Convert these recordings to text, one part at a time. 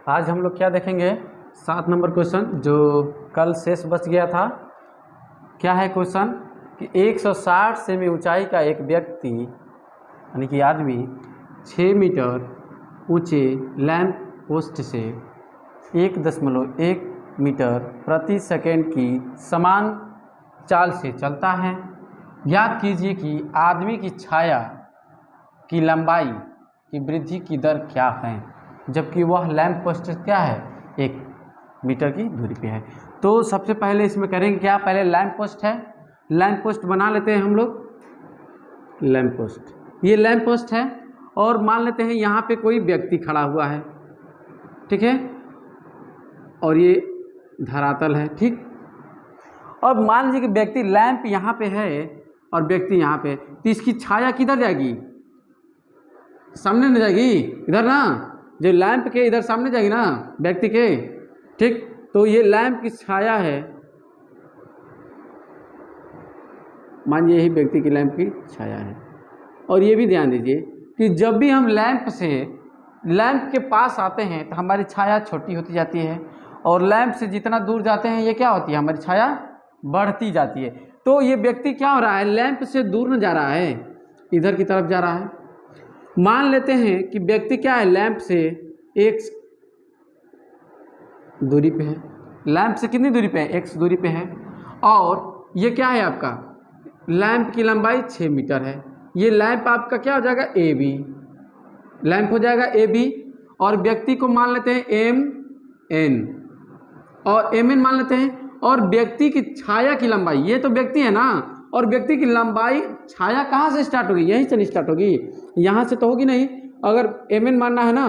आज हम लोग क्या देखेंगे 7 नंबर क्वेश्चन जो कल शेष बच गया था। क्या है क्वेश्चन कि 160 सेमी ऊंचाई का एक व्यक्ति यानी कि आदमी 6 मीटर ऊंचे लैंप पोस्ट से 1.1 मीटर प्रति सेकंड की समान चाल से चलता है। ज्ञात कीजिए कि आदमी की छाया की लंबाई की वृद्धि की दर क्या है, जबकि वह लैंप पोस्ट क्या है 1 मीटर की दूरी पे है। तो सबसे पहले इसमें करेंगे क्या, पहले लैंप पोस्ट है, लैंप पोस्ट बना लेते हैं हम लोग। लैंप पोस्ट, ये लैंप पोस्ट है और मान लेते हैं यहाँ पे कोई व्यक्ति खड़ा हुआ है, ठीक है, और ये धरातल है, ठीक। अब मान लीजिए कि व्यक्ति लैंप यहाँ पे है और व्यक्ति यहाँ पे, तो इसकी छाया किधर जाएगी, सामने न जाएगी, इधर ना, जो लैंप के इधर सामने जाएगी ना व्यक्ति के, ठीक। तो ये लैंप की छाया है, मानिए यही व्यक्ति की लैंप की छाया है। और ये भी ध्यान दीजिए कि जब भी हम लैंप से लैंप के पास आते हैं तो हमारी छाया छोटी होती जाती है, और लैंप से जितना दूर जाते हैं ये क्या होती है, हमारी छाया बढ़ती जाती है। तो ये व्यक्ति क्या हो रहा है, लैंप से दूर न जा रहा है, इधर की तरफ जा रहा है। मान लेते हैं कि व्यक्ति क्या है, लैंप से x दूरी पे है, लैंप से कितनी दूरी पे है, x दूरी पे है, और ये क्या है आपका, लैंप की लंबाई 6 मीटर है। ये लैंप आपका क्या हो जाएगा, AB, लैंप हो जाएगा AB, और व्यक्ति को मान लेते हैं MN और MN मान लेते हैं, और व्यक्ति की छाया की लंबाई, ये तो व्यक्ति है ना, और व्यक्ति की लंबाई, छाया कहाँ से स्टार्ट होगी, यहीं से नहीं स्टार्ट होगी, यहाँ से तो होगी नहीं। अगर MN मानना है ना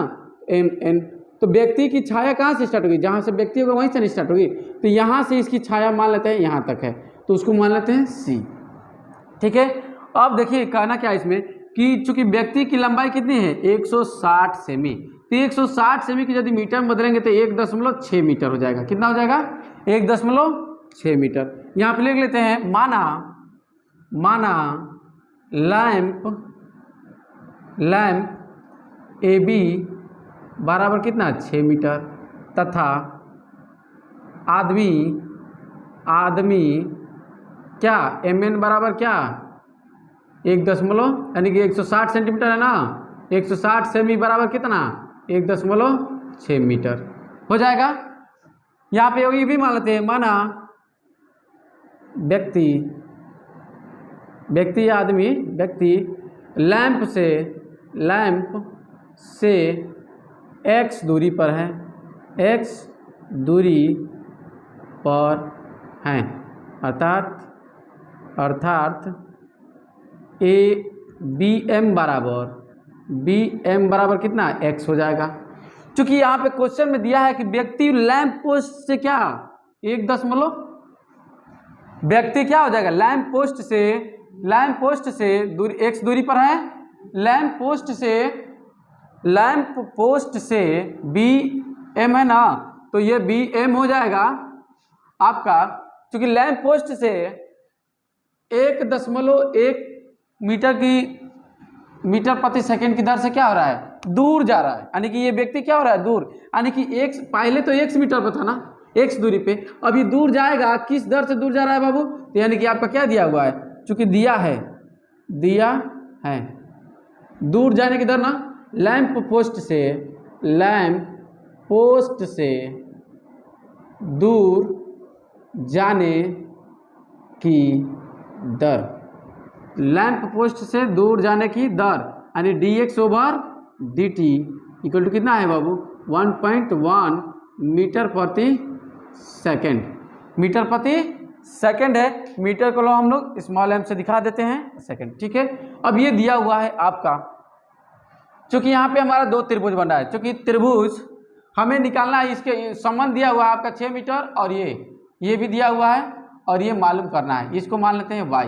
MN, तो व्यक्ति की छाया कहाँ से स्टार्ट होगी, जहाँ से व्यक्ति होगा वहीं से नहीं स्टार्ट होगी। तो यहाँ से इसकी छाया मान लेते हैं यहाँ तक है, तो उसको मान लेते हैं C, ठीक है। अब देखिए कहना क्या है इसमें कि चूंकि व्यक्ति की लंबाई कितनी है 160 सेमी, तो 160 सेमी की यदि मीटर में बदलेंगे तो 1.6 मीटर हो जाएगा। कितना हो जाएगा, 1.6 मीटर। यहाँ पे लिख लेते हैं, माना लैंप AB बराबर कितना 6 मीटर, तथा आदमी क्या MN बराबर क्या 1 यानी कि 160 सेंटीमीटर है ना, 160 सेमी बराबर कितना 1.6 मीटर हो जाएगा। यहाँ पे ये भी मान लेते हैं, माना व्यक्ति लैंप से x दूरी पर है, x दूरी पर है, अर्थात BM बराबर कितना x हो जाएगा। चूंकि यहाँ पे क्वेश्चन में दिया है कि व्यक्ति लैंप पोस्ट से क्या व्यक्ति क्या हो जाएगा, लैंप पोस्ट से दूरी x दूरी पर है, लैंप पोस्ट से BM है ना, तो ये BM हो जाएगा आपका। चूंकि लैंप पोस्ट से 1.1 मीटर प्रति सेकंड की दर से क्या हो रहा है, दूर जा रहा है, यानी कि ये व्यक्ति क्या हो रहा है, दूर, यानी कि x पहले तो x मीटर पर था ना, x दूरी पे, अभी दूर जाएगा, किस दर से दूर जा रहा है बाबू, तो यानी कि आपका क्या दिया हुआ है, चूंकि दिया है दूर जाने की दर ना, लैंप पोस्ट से दूर जाने की दर, लैंप पोस्ट से दूर जाने की दर यानी dx/dt इक्वल टू कितना है बाबू 1.1 मीटर प्रति सेकंड है। मीटर को हम लोग स्मॉल m से दिखा देते हैं सेकंड, ठीक है। अब ये दिया हुआ है आपका, चूंकि यहाँ पे हमारा 2 त्रिभुज बन रहा है, चूंकि त्रिभुज हमें निकालना है, इसके संबंध दिया हुआ है आपका 6 मीटर, और ये भी दिया हुआ है, और ये मालूम करना है, इसको मान लेते हैं y,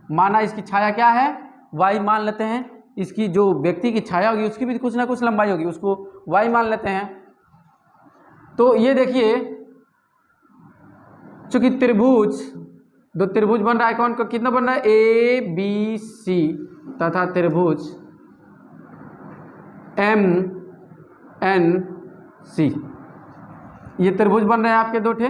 माना इसकी छाया क्या है y मान लेते हैं, इसकी जो व्यक्ति की छाया होगी उसकी भी कुछ ना कुछ लंबाई होगी, उसको y मान लेते हैं। तो ये देखिए चूंकि दो त्रिभुज बन रहा है, कौन को कितना बन रहा है ABC, तथा त्रिभुज MNO सी। ये त्रिभुज बन रहे हैं आपके दो ठे।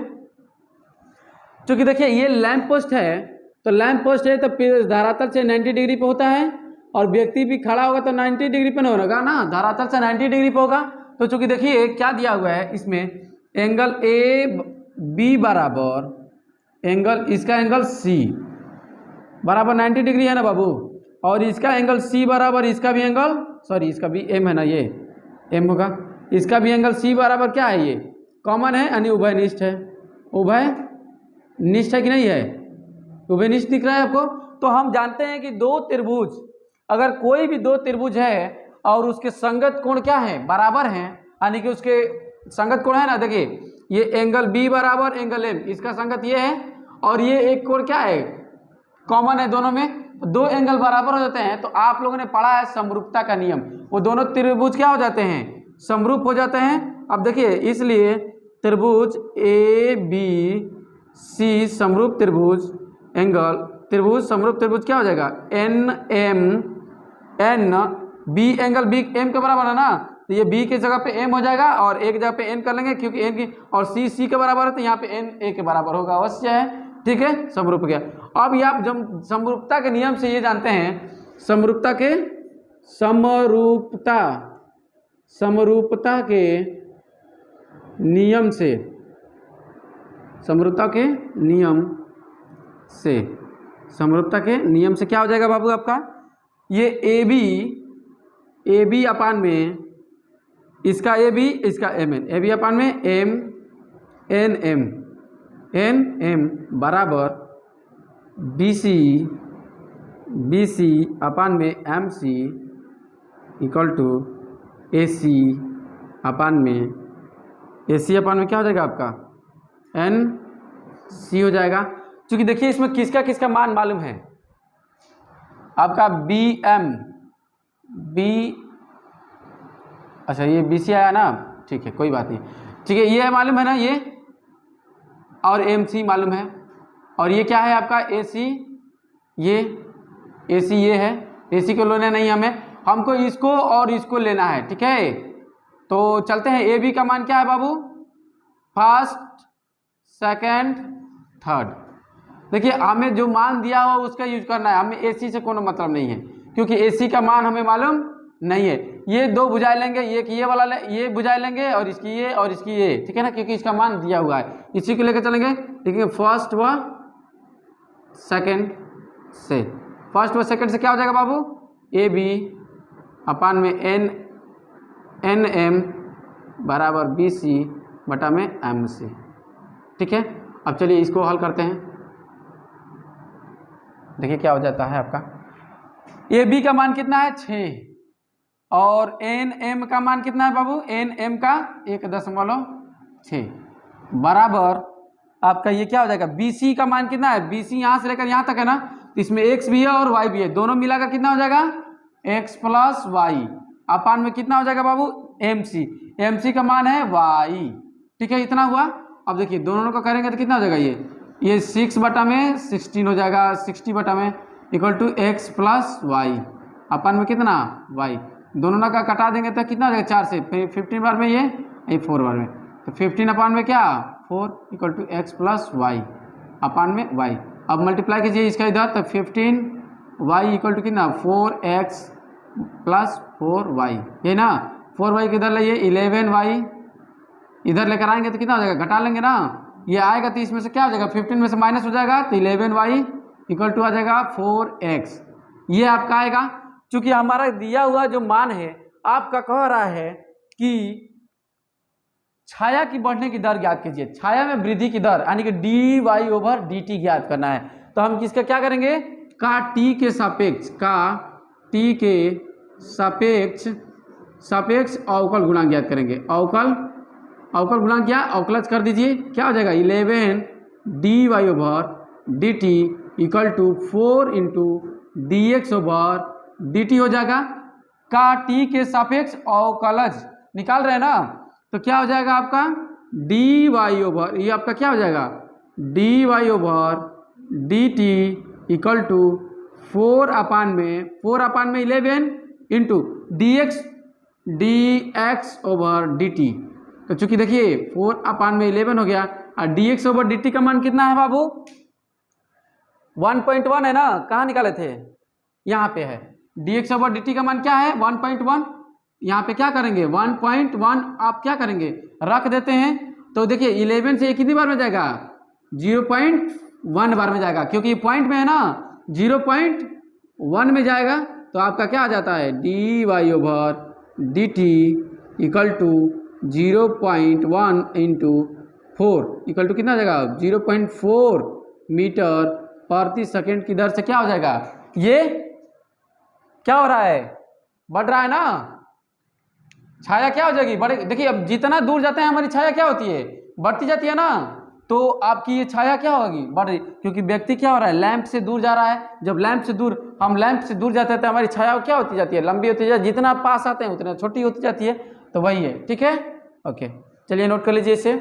क्योंकि देखिए ये लैंप पोस्ट है, तो लैंप पोस्ट है तो धरातल से 90 डिग्री पे होता है, और व्यक्ति भी खड़ा होगा तो 90 डिग्री पे नहीं होगा ना, धरातल से 90 डिग्री पे होगा। तो चूंकि देखिए क्या दिया हुआ है इसमें, एंगल ए बी बराबर एंगल, इसका एंगल सी बराबर 90 डिग्री है ना बाबू, और इसका एंगल सी बराबर इसका भी एंगल, सॉरी इसका भी एम है ना, ये एम होगा, इसका भी एंगल सी बराबर क्या है, ये कॉमन है यानी उभयनिष्ठ है। उभयनिष्ठ है कि नहीं है, उभयनिष्ठ दिख रहा है आपको। तो हम जानते हैं कि दो त्रिभुज, अगर कोई भी दो त्रिभुज है और उसके संगत कोण क्या है, बराबर हैं, यानी कि उसके संगत कोण है ना, देखिए ये एंगल बी बराबर एंगल एम, इसका संगत ये है, और ये एक कोण क्या है, कॉमन है दोनों में, दो एंगल बराबर हो जाते हैं। तो आप लोगों ने पढ़ा है समरूपता का नियम, वो दोनों त्रिभुज क्या हो जाते हैं, समरूप हो जाते हैं। अब देखिए इसलिए त्रिभुज ए बी सी समरूप त्रिभुज, एंगल त्रिभुज समरूप त्रिभुज क्या हो जाएगा, N M N B, angle B M के बराबर है ना, तो ये बी की जगह पे एम हो जाएगा, और एक जगह पे एन कर लेंगे क्योंकि एन की, और सी के बराबर है तो यहाँ पे एन ए के बराबर होगा, अवश्य है, ठीक है, समरूप गया। अब ये आप जब समरूपता के नियम से ये जानते हैं, समरूपता के समरूपता के नियम से, समरूपता के नियम से, समरूपता के नियम से क्या हो जाएगा बाबू आपका, ये ए बी अपान में इसका ए बी, इसका एम एन, ए बी अपान में एम एन एम बराबर बी सी अपान में एम सी इक्वल टू ए सी अपान में क्या हो जाएगा आपका, एन सी हो जाएगा। क्योंकि देखिए इसमें किसका किसका मान मालूम है आपका, बी एम बी, अच्छा ये बी सी आया ना, ठीक है कोई बात नहीं, ठीक है, ये मालूम है ना ये, और एम सी मालूम है, और ये क्या है आपका ए सी, ये ए सी ये है, ए सी को लेना नहीं हमें, हमको इसको और इसको लेना है, ठीक है। तो चलते हैं, ए बी का मान क्या है बाबू, फर्स्ट सेकंड थर्ड। देखिए हमें जो मान दिया हुआ उसका यूज करना है, हमें ए सी से कोई मतलब नहीं है, क्योंकि ए सी का मान हमें मालूम नहीं है। ये दो भुजाएं लेंगे, ये वाला ये भुजाएं लेंगे, और इसकी ये और इसकी ये, ठीक है ना, क्योंकि इसका मान दिया हुआ है, इसी को लेकर चलेंगे। देखिए फर्स्ट व सेकंड से, फर्स्ट व सेकंड से क्या हो जाएगा बाबू, ए बी अपान में एन एम बराबर बी सी बटा में एम सी, ठीक है। अब चलिए इसको हल करते हैं, देखिए क्या हो जाता है आपका, ए बी का मान कितना है 6, और एन एम का मान कितना है बाबू, एन एम का 1.6 बराबर आपका ये क्या हो जाएगा, बी सी का मान कितना है, बी सी यहाँ से लेकर यहाँ तक है ना, तो इसमें एक्स भी है और वाई भी है, दोनों मिलाकर कितना हो जाएगा, एक्स प्लस वाई अपान में कितना हो जाएगा बाबू, एम सी का मान है वाई, ठीक है, इतना हुआ। अब देखिए दोनों का करेंगे तो कितना हो जाएगा, ये 6 बटा में 16 हो जाएगा, 60 बटा में equal to x plus y अपान में कितना वाई, दोनों का कटा देंगे तो कितना हो जाएगा, 4 से 15 बार में ये 4 बार में, तो 15 अपान में क्या 4 equal to x plus y अपान में वाई। अब मल्टीप्लाई कीजिए इसका इधर, तो 15 वाई इक्वल टू कितना 4x प्लस 4y, ये ना 4y किधर लाइए 11 वाई, इधर लेकर आएंगे तो कितना हो जाएगा, घटा लेंगे ना, ये आएगा तो इसमें से क्या हो जाएगा, 15 में से माइनस हो जाएगा, तो 11 वाई इक्वल टू आ जाएगा 4x, ये आपका आएगा। चूंकि हमारा दिया हुआ जो मान है आपका कह रहा है कि छाया की बढ़ने की दर ज्ञात कीजिए, छाया में वृद्धि की दर यानी कि D Y over D T ज्ञात करना है। तो हम किसका क्या करेंगे, का टी के सापेक्ष अवकल गुणांक ज्ञात करेंगे। अवकल गुणांक क्या, अवकलज कर दीजिए, क्या हो जाएगा 11 D Y over D T equal to 4 into D X over D T हो जाएगा। का टी के सापेक्ष अवकलज निकाल रहे हैं ना, तो क्या हो जाएगा आपका डी वाई ओवर, ये आपका क्या हो जाएगा D Y over D T equal to 4 upon में 11 into D X over D T, तो चूंकि देखिए 4/11 हो गया, और dx/dt का मान कितना है बाबू? 1.1 है ना, कहाँ निकाले थे? यहाँ पे है। dx/dt का मान क्या है? 1.1। यहाँ पे क्या करेंगे? 1.1 आप क्या करेंगे? रख देते हैं। तो देखिए 11 से ये कितनी बार में जाएगा? 0.1 बार में जाएगा, क्योंकि पॉइंट में है ना, 0.1 में जाएगा। तो आपका क्या आ जाता है? dy/dt equal to 0.1 into 4 equal to कितना आ जाएगा? 0.4 मीटर प्रति सेकेंड की दर से क्या हो जाएगा? ये क्या हो रहा है? बढ़ रहा है ना। छाया क्या हो जाएगी? बढ़े। देखिए अब जितना दूर जाते हैं हमारी छाया क्या होती है? बढ़ती जाती है ना। तो आपकी ये छाया क्या होगी? बढ़ रही, क्योंकि व्यक्ति क्या हो रहा है? लैंप से दूर जा रहा है। जब लैंप से दूर हम लैंप से दूर जाते हैं तो हमारी छाया क्या होती जाती है? लंबी होती जाती है। जितना पास आते हैं उतना छोटी होती जाती है। तो वही है, ठीक है। ओके, चलिए नोट कर लीजिए इसे।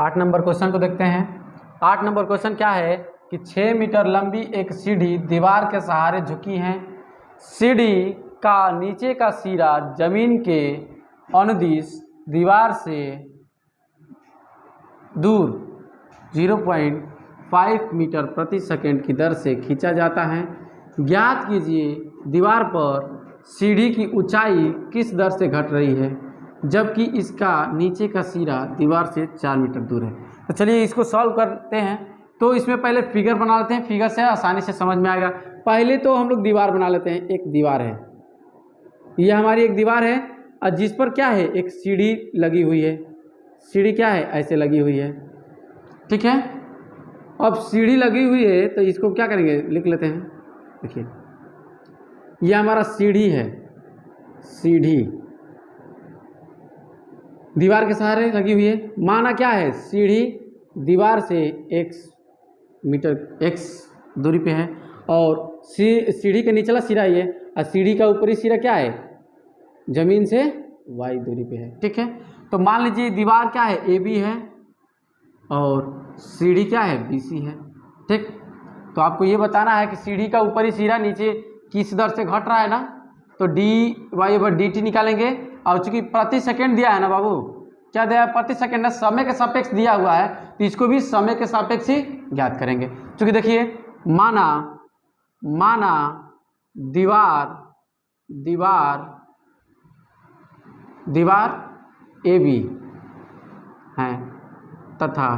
आठ नंबर क्वेश्चन को देखते हैं। 8 नंबर क्वेश्चन क्या है कि 6 मीटर लंबी एक सीढ़ी दीवार के सहारे झुकी है। सीढ़ी का नीचे का सिरा जमीन के अनुदिश दीवार से दूर 0.5 मीटर प्रति सेकंड की दर से खींचा जाता है। ज्ञात कीजिए दीवार पर सीढ़ी की ऊंचाई किस दर से घट रही है, जबकि इसका नीचे का सिरा दीवार से 4 मीटर दूर है। तो चलिए इसको सॉल्व करते हैं। तो इसमें पहले फिगर बना लेते हैं, फिगर से आसानी से समझ में आएगा। पहले तो हम लोग दीवार बना लेते हैं। एक दीवार है, यह हमारी एक दीवार है, और जिस पर क्या है? एक सीढ़ी लगी हुई है। सीढ़ी क्या है? ऐसे लगी हुई है, ठीक है। अब सीढ़ी लगी हुई है तो इसको क्या करेंगे? लिख लेते हैं। देखिए यह हमारा सीढ़ी है। सीढ़ी दीवार के सहारे लगी हुई है। माना क्या है? सीढ़ी दीवार से x दूरी पे है, और सीढ़ी का निचला सिरा ये, और सीढ़ी का ऊपरी सिरा क्या है? जमीन से y दूरी पे है, ठीक है। तो मान लीजिए दीवार क्या है? AB है, और सीढ़ी क्या है? BC है, ठीक। तो आपको ये बताना है कि सीढ़ी का ऊपरी सिरा नीचे किस दर से घट रहा है ना। तो dy/dt निकालेंगे, और चूंकि प्रति सेकंड दिया है ना बाबू, क्या दिया है? प्रति सेकंड ना, समय के सापेक्ष दिया हुआ है, तो इसको भी समय के सापेक्ष ही ज्ञात करेंगे। चूंकि देखिए माना दीवार AB है तथा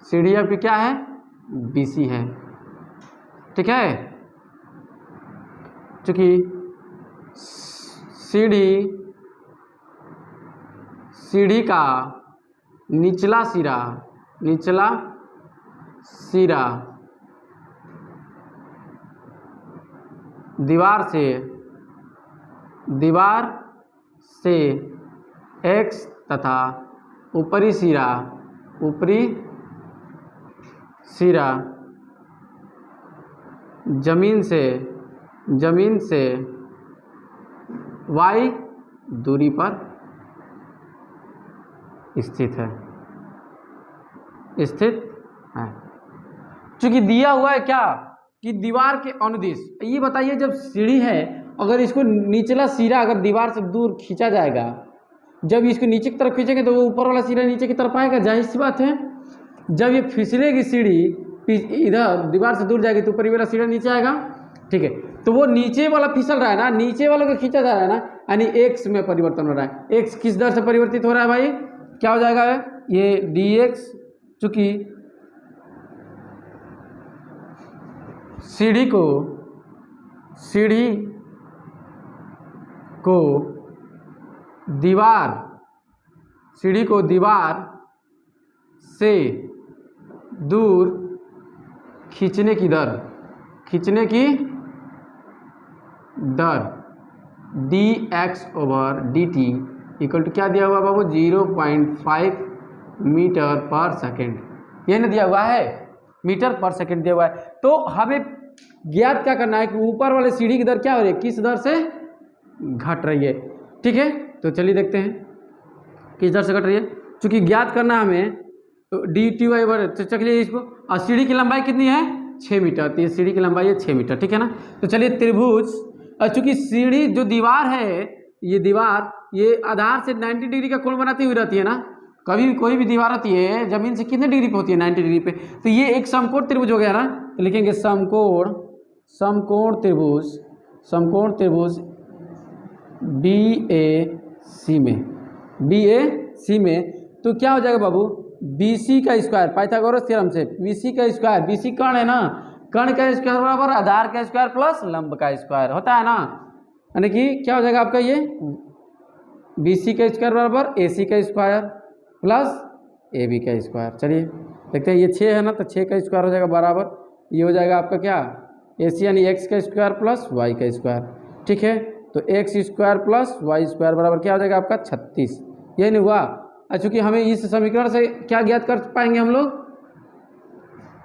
सीढ़ी आपकी क्या है? BC है, ठीक है। चूंकि सीढ़ी का निचला सिरा दीवार से x तथा ऊपरी सिरा जमीन से y दूरी पर स्थित है। चूंकि दिया हुआ है क्या कि दीवार के अनुदिश, ये बताइए जब सीढ़ी है, अगर इसको निचला सिरा अगर दीवार से दूर खींचा जाएगा, जब इसको नीचे की तरफ खींचेंगे तो वो ऊपर वाला सिरा नीचे की तरफ आएगा, जाहिर सी बात है। जब ये फिसलेगी सीढ़ी इधर दीवार से दूर जाएगी तो ऊपरी वाला सिरा नीचे आएगा, ठीक है। तो वो नीचे वाला फिसल रहा है ना, नीचे वाले को खींचा जा रहा है ना, यानी x में परिवर्तन हो रहा है। x किस दर से परिवर्तित हो रहा है भाई? क्या हो जाएगा ये? dx, चूंकि सीढ़ी को दीवार से दूर खींचने की दर dx/dt इक्वल टू क्या दिया हुआ बाबू? 0.5 मीटर पर सेकेंड। ये ना दिया हुआ है, मीटर पर सेकेंड दिया हुआ है। तो हमें ज्ञात क्या करना है कि ऊपर वाले सीढ़ी की दर क्या हो रही है, किस दर से घट रही है, ठीक है। तो चलिए देखते हैं किस दर से घट रही है। चूंकि ज्ञात करना हमें तो dy/, तो चलिए इसको, और सीढ़ी की लंबाई कितनी है? 6 मीटर, तो ये सीढ़ी की लंबाई है 6 मीटर, ठीक है ना। तो चलिए त्रिभुज, और चूंकि सीढ़ी जो दीवार है, ये दीवार ये आधार से 90 डिग्री का कोण बनाती हुई रहती है ना। कभी भी कोई भी दीवार होती है जमीन से कितने डिग्री पे होती है, 90 डिग्री पे। तो ये एक समकोण त्रिभुज हो गया ना, तो लिखेंगे समकोण त्रिभुज, समकोण त्रिभुज BAC में, BAC में। तो क्या हो जाएगा बाबू, BC का स्क्वायर, पाइथागोरस थ्योरम से BC का स्क्वायर, BC कर्ण है ना, कर्ण का स्क्वायर बराबर आधार का स्क्वायर प्लस लंब का स्क्वायर होता है ना। यानी कि क्या हो जाएगा आपका ये BC का स्क्वायर बराबर AC का स्क्वायर प्लस AB का स्क्वायर। चलिए देखते हैं, ये 6 है ना, तो 6 का स्क्वायर हो जाएगा बराबर, ये हो जाएगा आपका क्या, AC यानी x का स्क्वायर प्लस y का स्क्वायर, ठीक है। तो x square plus y square बराबर क्या हो जाएगा आपका 36, ये नहीं हुआ। चूँकि हमें इस समीकरण से क्या ज्ञात कर पाएंगे हम लोग,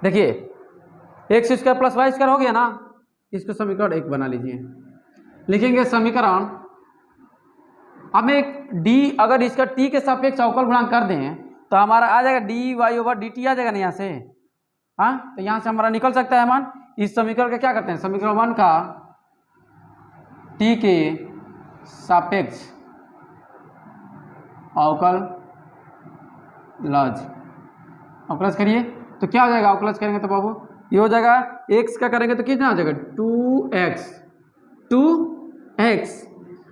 देखिए x square plus y square हो गया ना, इसको समीकरण 1 बना लीजिए। लिखेंगे समीकरण, हमें एक d अगर इसका t के सापेक्ष अवकल गुणांक कर दें तो हमारा आ जाएगा dy/dt आ जाएगा ना यहाँ से, हाँ। तो यहाँ से हमारा निकल सकता है मान। इस समीकरण का क्या करते हैं, समीकरण 1 का t के सापेक्ष अवकलज करिए, तो क्या हो जाएगा, अवकलज करेंगे तो बाबू ये हो जाएगा, x का करेंगे तो कितना हो जाएगा 2x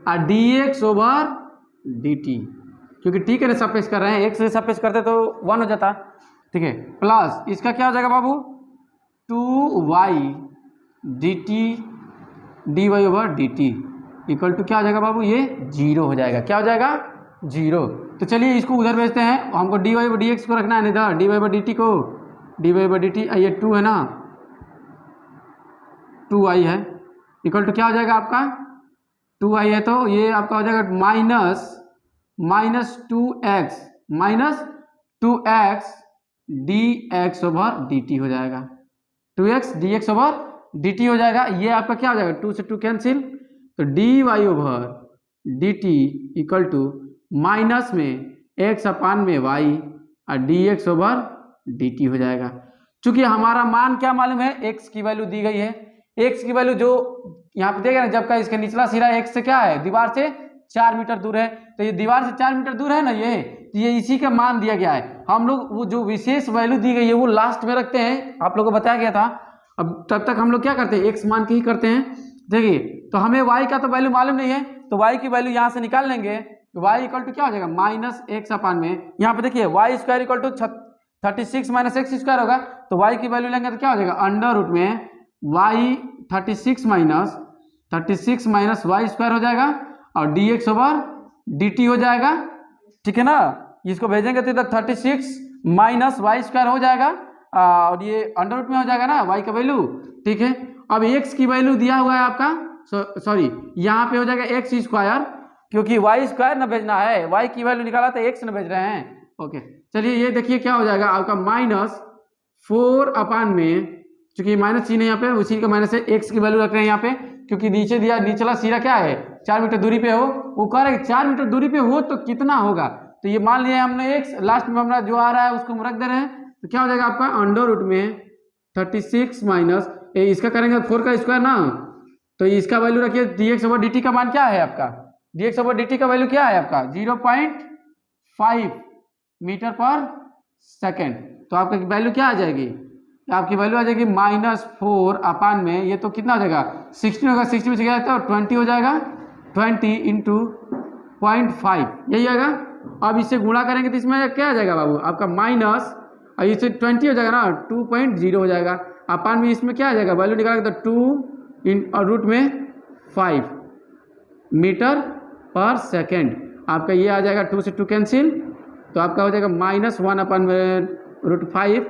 और dx/dt, क्योंकि t के सापेक्ष कर रहे हैं, x से सापेक्ष करते तो 1 हो जाता, ठीक है। प्लस इसका क्या हो जाएगा बाबू 2y dy/dt इक्वल टू क्या हो जाएगा बाबू, ये 0 हो जाएगा। क्या हो जाएगा 0। तो चलिए इसको उधर भेजते हैं, हमको dy/dx को रखना है इधर, dy/dt को, dy/dt ये 2 है ना, 2y है, इक्वल टू क्या हो जाएगा आपका 2y है, तो ये आपका हो जाएगा -2x dx/dt हो जाएगा, 2x dx/dt हो जाएगा। ये आपका क्या हो जाएगा, 2 से 2 कैंसिल, तो dy/dt इक्वल टू माइनस में x/y और dx/dt हो जाएगा। चूंकि हमारा मान क्या मालूम है, x की वैल्यू दी गई है, x की वैल्यू जो यहाँ पे देगा ना, जबकि इसका निचला सिरा x से क्या है, दीवार से 4 मीटर दूर है, तो ये दीवार से 4 मीटर दूर है ना, ये इसी का मान दिया गया है। हम लोग वो जो विशेष वैल्यू दी गई है वो लास्ट में रखते हैं, आप लोगों को बताया गया था। अब तब तक हम लोग क्या करते हैं, x मान के ही करते हैं। देखिए तो हमें y का तो वैल्यू मालूम नहीं है, तो y की वैल्यू यहाँ से निकाल लेंगे, तो y इक्वल टू क्या हो जाएगा -x/, यहाँ पे देखिए y square equal to 36 - x square होगा, तो y की वैल्यू लेंगे तो क्या हो जाएगा अंडर रूट में y 36 माइनस y स्क्वायर हो जाएगा और dx/dt हो जाएगा, ठीक है ना। इसको भेजेंगे तो इधर 36 माइनस y स्क्वायर हो जाएगा और ये अंडर रूट में हो जाएगा ना y का वैल्यू, ठीक है। अब x की वैल्यू दिया हुआ है आपका, सॉरी यहाँ पे हो जाएगा x स्क्वायर, क्योंकि y स्क्वायर न भेजना है, y की वैल्यू निकाला तो x न भेज रहे हैं, ओके। चलिए ये देखिए क्या हो जाएगा आपका -4 में, चूंकि माइनस चिन्ह है यहाँ पे, उसी का माइनस है, x की वैल्यू रख रहे हैं यहाँ पे, क्योंकि नीचे दिया निचला सिरा क्या है 4 मीटर दूरी पे हो, वो कह रहे हैं 4 मीटर दूरी पे हो तो कितना होगा, तो ये मान लिया हमने x, लास्ट में हमारा जो आ रहा है उसको हम रख दे रहे हैं, तो क्या हो जाएगा आपका अंडर रूट में 36 माइनस इसका करेंगे 4 का स्क्वायर ना, तो इसका वैल्यू रखिए dx/dt का मान क्या है आपका, dx/dt का वैल्यू क्या है आपका 0.5 मीटर पर सेकेंड, तो आपका वैल्यू क्या आ जाएगी, आपकी वैल्यू आ जाएगी -4 में, ये तो कितना हो जाएगा 16 होगा, 60 में से गया तो 20 हो जाएगा, 20 × 0.5 यही आएगा। अब इससे गुणा करेंगे तो इसमें क्या आ जाएगा बाबू आपका माइनस, और इससे 20 हो जाएगा ना 2.0 हो जाएगा, अपान में इसमें क्या आ जाएगा वैल्यू निकालेंगे तो 2 और रूट में 5 मीटर पर सेकेंड, आपका ये आ जाएगा 2 से 2 कैंसिल, तो आपका हो जाएगा -1/√5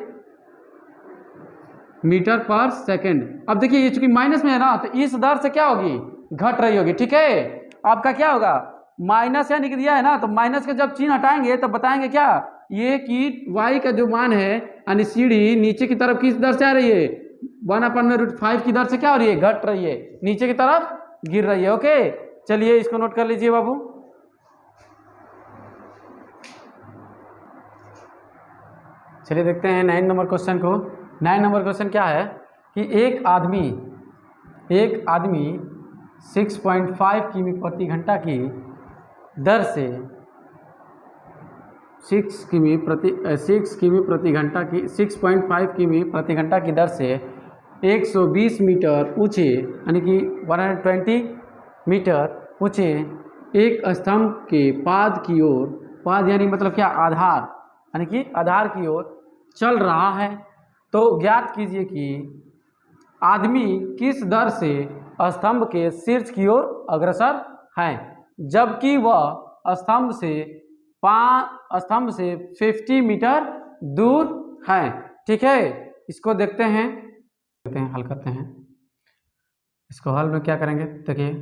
मीटर पर सेकेंड। अब देखिए ये चूंकि माइनस में है ना, तो इस दर से क्या होगी घट रही होगी, ठीक है। आपका क्या होगा माइनस यानी कि दिया है ना, तो माइनस का जब चिन्ह हटाएंगे तब बताएंगे क्या, ये कि y का जो मान है यानी सीढ़ी नीचे की तरफ किस दर से आ रही है 1/√5 की दर से क्या हो रही है, घट रही है, नीचे की तरफ गिर रही है, ओके। चलिए इसको नोट कर लीजिए बाबू। चलिए देखते हैं 9 नंबर क्वेश्चन को। 9 नंबर क्वेश्चन क्या है कि एक आदमी 6.5 किमी प्रति घंटा की दर से 6.5 किमी प्रति घंटा की दर से 120 मीटर ऊंचे यानी कि 120 मीटर ऊंचे एक स्तंभ के पाद की ओर, पाद यानी मतलब क्या, आधार, यानी कि आधार की ओर चल रहा है। तो ज्ञात कीजिए कि आदमी किस दर से स्तंभ के शीर्ष की ओर अग्रसर है जबकि वह स्तंभ से 50 मीटर दूर है। ठीक है, इसको देखते हैं, हल करते हैं। इसको हल में क्या करेंगे, देखिए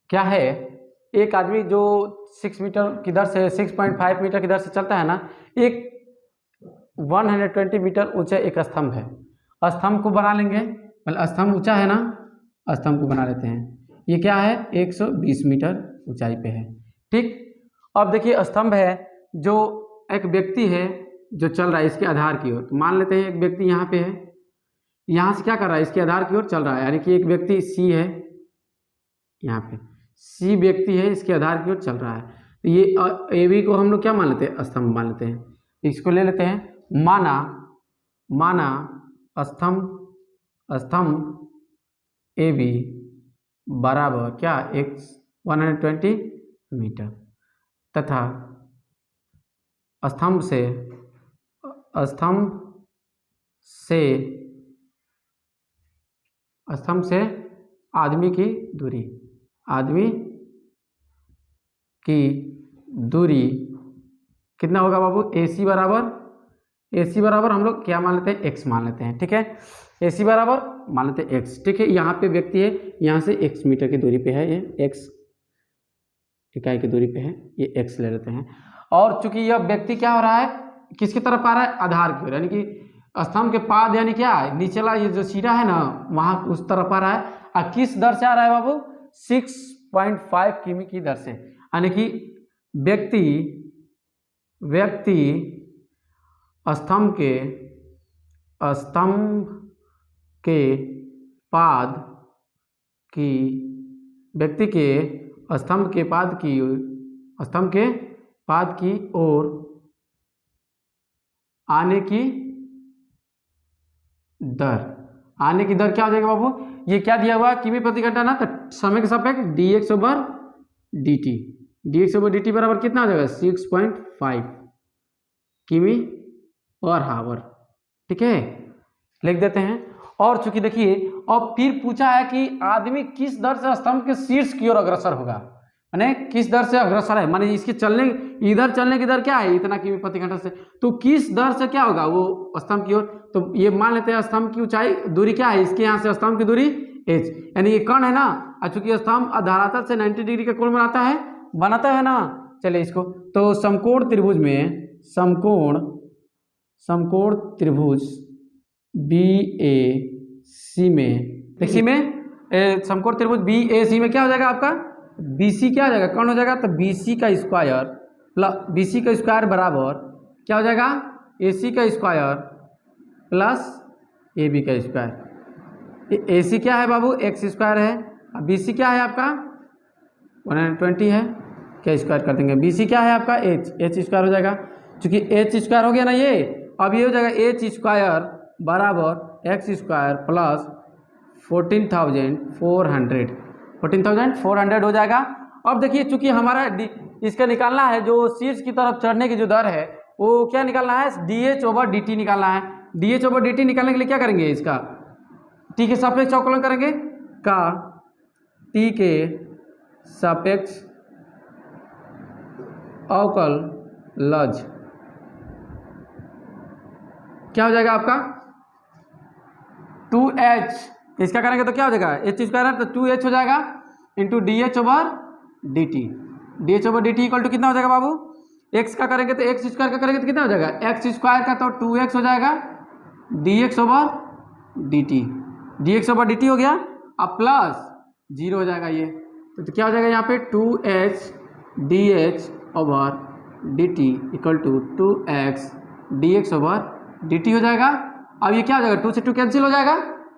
क्या है, एक आदमी जो 6 मीटर की दर से 6.5 मीटर की दर से चलता है ना, एक 120 मीटर ऊंचा एक स्तंभ है। स्तंभ को बना लेंगे, मतलब स्तंभ ऊंचा है ना, स्तंभ को बना लेते हैं। ये क्या है, 120 मीटर ऊंचाई पे है। ठीक, अब देखिए स्तंभ है, जो एक व्यक्ति है जो चल रहा है इसके आधार की ओर। तो मान लेते हैं एक व्यक्ति यहाँ पे है, यहाँ से क्या कर रहा है, इसके आधार की ओर चल रहा है, यानी कि एक व्यक्ति सी है, यहाँ पे सी व्यक्ति है, इसके आधार की ओर चल रहा है। तो ये ए बी को हम लोग क्या मान लेते हैं, स्तंभ मान लेते हैं। इसको ले लेते हैं, माना स्तंभ ए बी बराबर क्या, 120 मीटर तथा स्तंभ से आदमी की दूरी कितना होगा बाबू, AC बराबर हम लोग क्या मान लेते हैं, x मान लेते हैं। ठीक है, AC बराबर मान लेते हैं x। ठीक है, यहाँ पे व्यक्ति है, यहाँ से x मीटर की दूरी पे है, ये x इकाई की दूरी पे है, ये x ले लेते हैं। और चूंकि यह व्यक्ति क्या हो रहा है, किसकी तरफ आ रहा है, आधार की ओर, यानी कि स्तंभ के पाद यानी क्या है, नीचला ये जो सिरा है ना, वहाँ उस तरफ आ रहा है। और किस दर से आ रहा है बाबू, 6.5 किमी की दर से, यानी कि व्यक्ति स्तंभ के पाद की व्यक्ति के स्तंभ के पाद की ओर आने की दर क्या हो जाएगा बाबू, ये क्या दिया हुआ, किमी प्रति घंटा ना, तो समय के सापेक्ष dx/dt बराबर कितना हो जाएगा, 6.5 किमी पर हावर। ठीक है, लिख देते हैं। और चूंकि देखिए, और फिर पूछा है कि आदमी किस दर से स्तंभ के शीर्ष की ओर अग्रसर होगा, माने किस दर से अग्रसर है, माने इसके इधर चलने की दर क्या है, इतना किमी प्रति घंटा से, तो किस दर से क्या होगा वो स्तंभ की ओर। तो ये मान लेते हैं स्तंभ की ऊंचाई, दूरी क्या है, इसके यहाँ से स्तंभ की दूरी h, यानी ये कर्ण है ना, और चूंकि स्तंभ धरातल से 90 डिग्री का कोण बनाता है ना। चलिए इसको, तो समकोण त्रिभुज BAC में समकोण त्रिभुज BAC में क्या हो जाएगा आपका, BC क्या हो जाएगा, कौन हो जाएगा, तो BC का स्क्वायर बराबर क्या हो जाएगा, AC का स्क्वायर प्लस AB का स्क्वायर। AC क्या है बाबू, x स्क्वायर है, अब BC क्या है आपका 120 है, क्या स्क्वायर कर देंगे, BC क्या है आपका h स्क्वायर हो जाएगा। चूंकि h स्क्वायर हो गया ना ये, अब ये हो जाएगा h स्क्वायर बराबर x स्क्वायर प्लस 14,400 हो जाएगा। अब देखिए, चूंकि हमारा इसका निकालना है, जो शीर्ष की तरफ चढ़ने की जो दर है वो क्या निकालना है, dh/dt निकालना है। dh/dt निकालने के लिए क्या करेंगे, इसका t के सापेक्ष अवकलन करेंगे, का t के सापेक्ष अवकलज क्या हो जाएगा आपका 2h, इसका करेंगे तो क्या हो जाएगा, h स्क्वायर है तो 2h हो जाएगा into dh/dt। dh/dt equal to कितना हो जाएगा बाबू, x का करेंगे तो x स्क्वायर का करेंगे तो कितना हो जाएगा, x स्क्वायर का तो 2x हो जाएगा dx/dt हो गया, अब प्लस 0 हो जाएगा ये, तो क्या हो जाएगा यहाँ पे 2h dh/dt equal to 2x dx/dt हो जाएगा। अब ये क्या हो जाएगा, 2 से 2 कैंसिल हो जाएगा,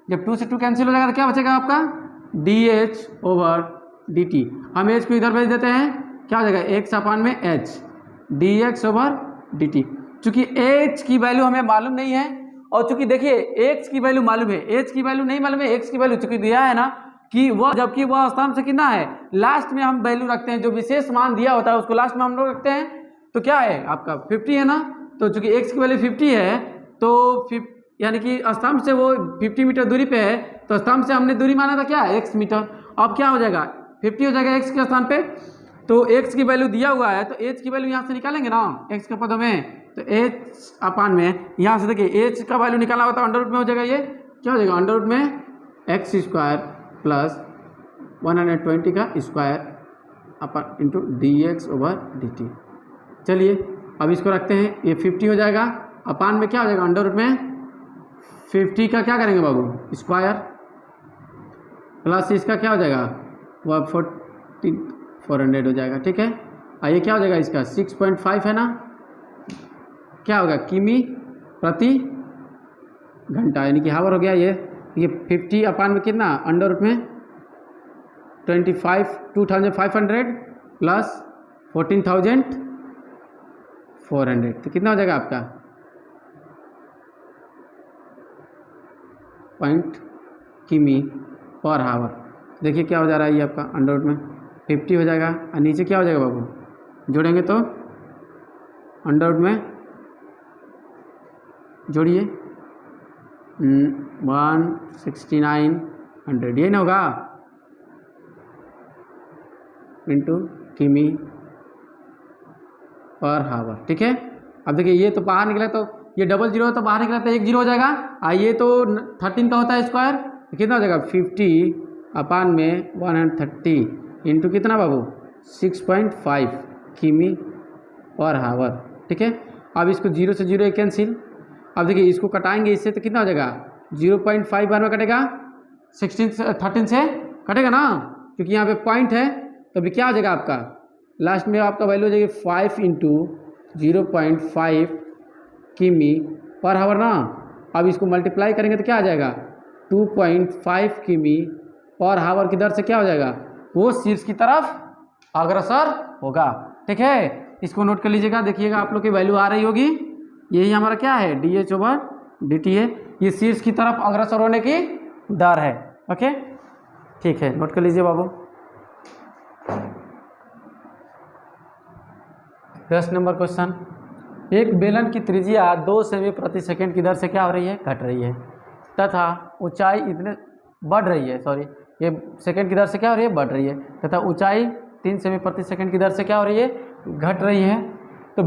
जब 2 से 2 कैंसिल हो जाएगा तो क्या बचेगा आपका dH/dt। हम एच को इधर भेज देते हैं, क्या हो जाएगा x/h dx/dt। चूंकि h की वैल्यू हमें मालूम नहीं है और चूंकि देखिए x की वैल्यू मालूम है, h की वैल्यू नहीं मालूम है, x की वैल्यू चूंकि दिया है ना कि वह जबकि वह स्तंभ से कितना है लास्ट में हम वैल्यू रखते हैं, जो विशेष मान दिया होता है उसको लास्ट में हम लोग रखते हैं। तो क्या है आपका 50 है ना, तो चूंकि x की वैल्यू 50 है तो यानी कि स्तंभ से वो 50 मीटर दूरी पे है, तो स्तंभ से हमने दूरी माना था क्या x मीटर। अब क्या हो जाएगा 50 हो जाएगा x के स्थान पे, तो x की वैल्यू दिया हुआ है तो h की वैल्यू यहाँ से निकालेंगे ना x के पदों में, तो h/, में यहाँ से देखिए h का वैल्यू निकालना होता है अंडर रूट में हो जाएगा, ये क्या हो जाएगा अंडर रूट में x² प्लस 120 का स्क्वायर अपन इंटू dx/dt। चलिए अब इसको रखते हैं, ये 50 हो जाएगा, अपान में क्या हो जाएगा अंडर रूट में 50 का क्या करेंगे बाबू स्क्वायर प्लस इसका क्या हो जाएगा वह 400 हो जाएगा। ठीक है, ये क्या हो जाएगा इसका 6.5 है ना, क्या होगा किमी प्रति घंटा यानी कि हावर हो गया। ये 50 अपान में कितना अंडर रूट में 2500 प्लस 14,400, तो कितना हो जाएगा आपका पॉइंट किमी पर हावर। देखिए क्या हो जा रहा है ये आपका अंडर रूट में 50 हो जाएगा और नीचे क्या हो जाएगा बाबू जोड़ेंगे तो अंडर रूट में जोड़िए 16900, ये ना होगा इंटू किमी पर हावर। ठीक है, अब देखिए ये तो बाहर निकला तो ये 00 तो बाहर निकला तो 10 हो जाएगा, ये तो 13 का होता है स्क्वायर, तो कितना हो जाएगा 50 अपान में 130 इंटू कितना बाबू 6.5 किमी पर हावर। ठीक है, अब इसको 0 से 0 कैंसिल, अब देखिए इसको कटाएंगे इससे तो कितना हो जाएगा 0.5 बार में कटेगा 13 से कटेगा ना, क्योंकि यहाँ पे पॉइंट है, तो अभी क्या हो जाएगा आपका लास्ट में आपका वैल्यू हो जाएगी 5 इंटू 0.5 किमी पर हावर ना। अब इसको मल्टीप्लाई करेंगे तो क्या आ जाएगा 2.5 किमी पर हावर की दर से क्या हो जाएगा वो शीर्ष की तरफ अग्रसर होगा। ठीक है, इसको नोट कर लीजिएगा, देखिएगा आप लोग की वैल्यू आ रही होगी, यही हमारा क्या है dH/dt है, ये शीर्ष की तरफ अग्रसर होने की दर है। ओके ठीक है, नोट कर लीजिए बाबू। 10 नंबर क्वेश्चन, एक बेलन की त्रिज्या 2 सेमी प्रति सेकंड की दर से क्या हो रही है घट रही है तथा ऊंचाई इतने बढ़ रही है, सॉरी ये सेकंड की दर से क्या हो रही है बढ़ रही है, तथा ऊंचाई 3 सेमी प्रति सेकंड की दर से क्या हो रही है घट रही है। तो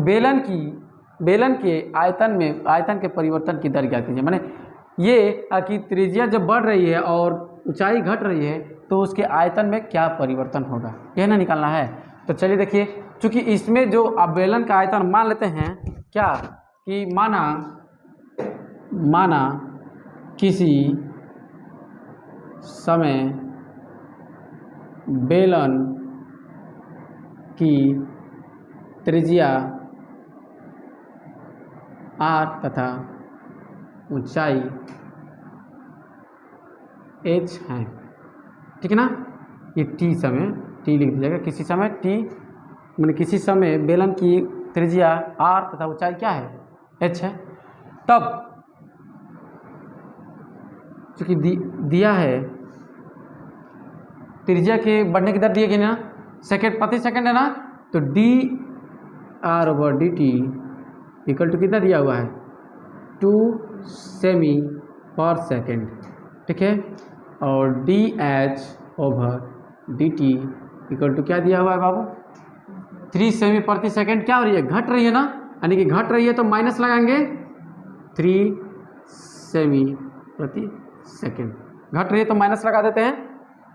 बेलन के आयतन के परिवर्तन की दर क्या कीजिए, माने ये कि त्रिज्या जब बढ़ रही है और ऊंचाई घट रही है तो उसके आयतन में क्या परिवर्तन होगा, यह ना निकालना है। तो चलिए देखिए, चूँकि इसमें जो अब बेलन का आयतन मान लेते हैं क्या कि माना किसी समय बेलन की त्रिज्या r तथा ऊंचाई h है, ठीक है ना, ये t समय t लिख दीजिएगा, किसी समय t मैंने किसी समय बेलन की त्रिज्या r तथा ऊंचाई क्या है h है। तब चूँकि दिया है त्रिज्या के बढ़ने की दर दिए गई ना सेकेंड प्रति सेकंड है ना, तो dr/dt इक्वल टू कितना दिया हुआ है 2 सेमी पर सेकंड। ठीक है, और dH/dt इक्वल टू क्या दिया हुआ है बाबू 3 सेमी प्रति सेकंड। क्या हो रही है घट रही है ना, यानी कि घट रही है तो माइनस लगाएंगे 3 सेमी प्रति सेकंड, घट रही है तो माइनस लगा देते हैं।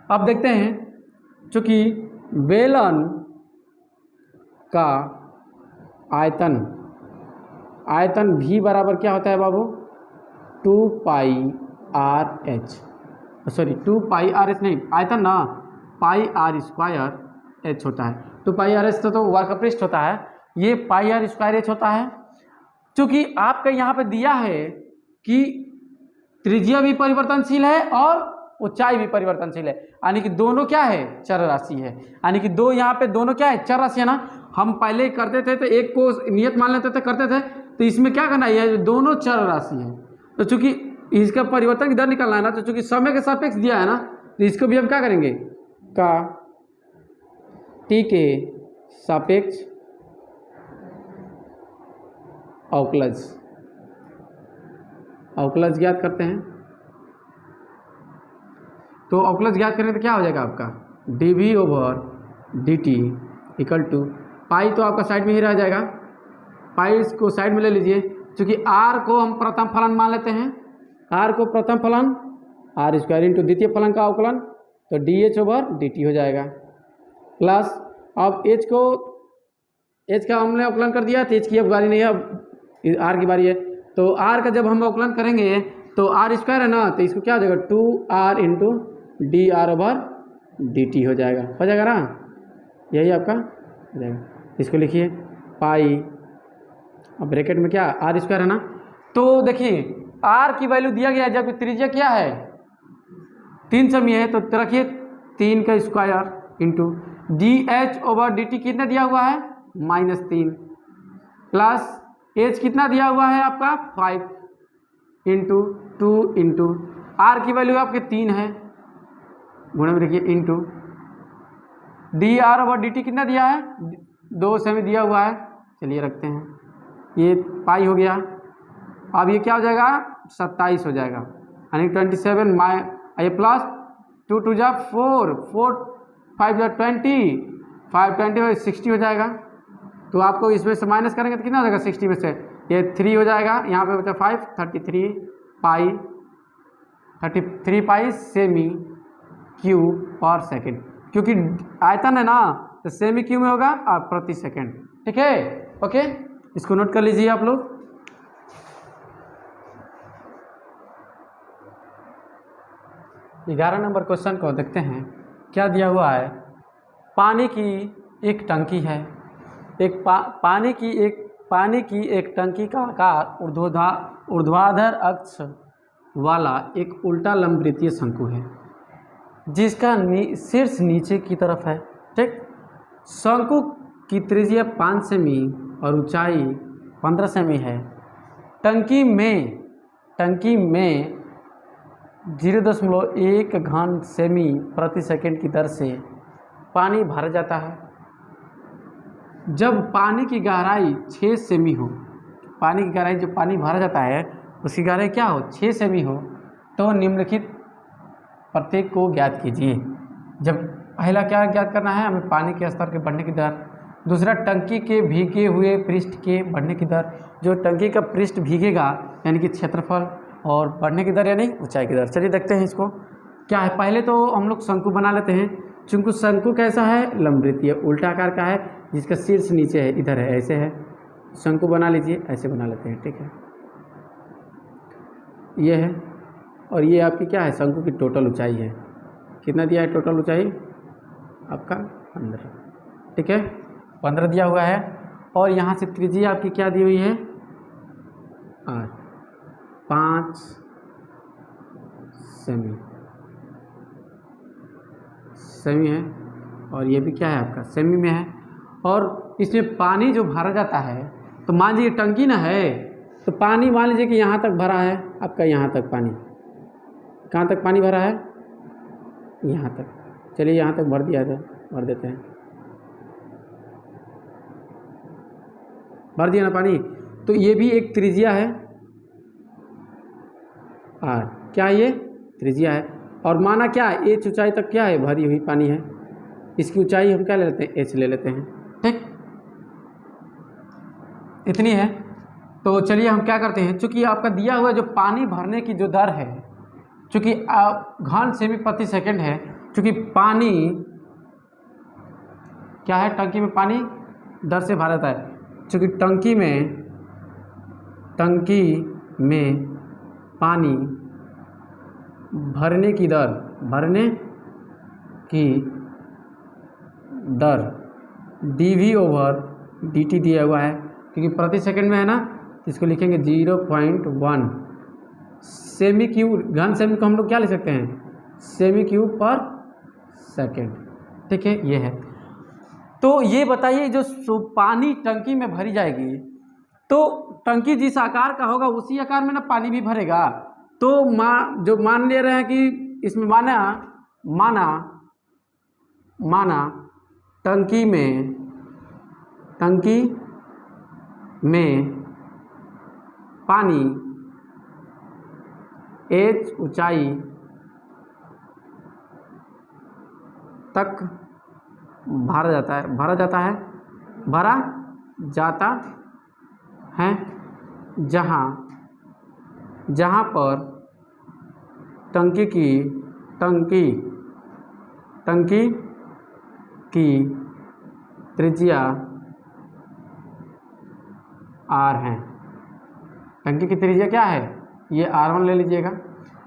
अब देखते हैं, चूँकि बेलन का आयतन भी बराबर क्या होता है बाबू 2πRh, सॉरी 2πRh नहीं, आयतन ना πr² होता है, 2πRh तो वर्गपृष्ठ होता है, ये πr² होता है। क्योंकि आपका यहाँ पे दिया है कि त्रिज्या भी परिवर्तनशील है और ऊंचाई भी परिवर्तनशील है, यानी कि दोनों क्या है, चर राशि है। यानी कि दो यहाँ पे दोनों क्या है, चर राशि है ना। हम पहले करते थे तो एक को नियत मान लेते थे, करते थे, तो इसमें क्या करना है, दोनों चर राशि है। तो चूंकि इसका परिवर्तन की दर निकालना है ना, तो चूंकि समय के सापेक्ष दिया है ना, तो इसको भी हम क्या करेंगे, का टी के सापेक्ष अवकलज ज्ञात करते हैं। तो अवकलज ज्ञात करेंगे तो क्या हो जाएगा आपका, dv over dt equal to pi, तो आपका साइड में ही रह जाएगा, पाई को साइड में ले लीजिए। क्योंकि r को हम प्रथम फलन मान लेते हैं, r को प्रथम फलन, r स्क्वायर इंटू द्वितीय फलन का अवकलन, तो dh ओवर dt हो जाएगा। प्लस अब h का हमने अवकलन कर दिया, तो h की अब बारी नहीं है, अब r की बारी है। तो r का जब हम अवकलन करेंगे तो r स्क्वायर है ना, तो इसको क्या हो जाएगा, 2r into D R over D T हो जाएगा ना, यही आपका हो जाएगा। इसको लिखिए पाई, अब ब्रैकेट में क्या, आर स्क्वायर है ना। तो देखिए आर की वैल्यू दिया गया है, जबकि त्रिज्या क्या है 3 सेमी है, तो रखिए 3 का square into D H over D T कितना दिया हुआ है, -3, प्लस एच कितना दिया हुआ है आपका 5 इंटू 2 इंटू आर की वैल्यू आपके 3 है, गुणे में देखिए into D R over D T कितना दिया है, 2 सेमी दिया हुआ है, चलिए रखते हैं, ये पाई हो गया। अब ये क्या हो जाएगा, 27 हो जाएगा, यानी 27 ये प्लस 2 2 जा 4 4 5 जा 20 5 20 60 हो जाएगा। तो आपको इसमें से माइनस करेंगे तो कितना हो जाएगा, 60 में से ये 3 हो जाएगा, यहाँ पे बचा 5, 33 पाई सेमी क्यूब पर सेकंड, क्योंकि आयतन है ना, तो सेमी क्यूब में होगा और प्रति सेकंड। ठीक है, ओके, इसको नोट कर लीजिए आप लोग। ग्यारह नंबर क्वेश्चन को देखते हैं, क्या दिया हुआ है। पानी की एक टंकी है, पानी की एक टंकी का आकार ऊर्ध्वाधर अक्ष वाला एक उल्टा लंबवृत्तीय शंकु है, जिसका शीर्ष नीचे की तरफ है। ठीक, शंकु की त्रिज्या 5 सेमी और ऊंचाई 15 सेमी है। टंकी में 0.1 घन सेमी प्रति सेकंड की दर से पानी भरा जाता है। जब पानी की गहराई 6 सेमी हो, पानी की गहराई जो पानी भरा जाता है उसकी गहराई क्या हो, 6 सेमी हो, तो निम्नलिखित प्रत्येक को ज्ञात कीजिए। जब पहला क्या ज्ञात करना है हमें, पानी के स्तर के बढ़ने की दर। दूसरा, टंकी के भीगे हुए पृष्ठ के बढ़ने की दर, जो टंकी का पृष्ठ भीगेगा यानी कि क्षेत्रफल, और बढ़ने की दर यानी ऊंचाई की दर। चलिए देखते हैं इसको क्या है। पहले तो हम लोग शंकु बना लेते हैं। चूंकि शंकु कैसा है, लंबवृत्तीय उल्टा आकार का है, जिसका शीर्ष नीचे है, इधर है, ऐसे है। शंकु बना लीजिए, ऐसे बना लेते हैं। ठीक है, ये है, और ये आपकी क्या है, शंकु की टोटल ऊंचाई है। कितना दिया है टोटल ऊंचाई आपका, 15। ठीक है, 15 दिया हुआ है। और यहाँ से त्रिज्या आपकी क्या दी हुई है, 5 सेमी है, और ये भी क्या है आपका सेमी में है। और इसमें पानी जो भरा जाता है, तो मान लीजिए टंकी ना है, तो पानी मान लीजिए कि यहाँ तक भरा है आपका, यहाँ तक पानी, कहाँ तक पानी भरा है, यहाँ तक। चलिए यहाँ तक भर दिया था, भर देते हैं, भर दिया ना पानी। तो ये भी एक त्रिज्या है, आर क्या है, ये त्रिज्या है। और माना क्या, एच ऊंचाई तक क्या है, भरी हुई पानी है। इसकी ऊंचाई हम क्या ले लेते हैं, एच ले लेते हैं। ठीक, इतनी है। तो चलिए हम क्या करते हैं, चूंकि आपका दिया हुआ जो पानी भरने की जो दर है, चूंकि घन सेमी प्रति सेकंड है, चूंकि पानी क्या है, टंकी में पानी दर से भरा जाता है। चूंकि टंकी में पानी भरने की दर dv ओवर dt दिया हुआ है, क्योंकि प्रति सेकंड में है ना, इसको लिखेंगे 0.1 सेमी क्यूब, घन सेमी को हम लोग क्या लिख सकते हैं, सेमी क्यूब पर सेकेंड। ठीक है, ये है। तो ये बताइए जो पानी टंकी में भरी जाएगी, तो टंकी जिस आकार का होगा उसी आकार में ना पानी भी भरेगा। तो जो मान ले रहे हैं कि इसमें माना टंकी में पानी h ऊंचाई तक भरा जाता है जहाँ पर टंकी की त्रिज्या r है। टंकी की त्रिज्या क्या है, ये r1 ले लीजिएगा,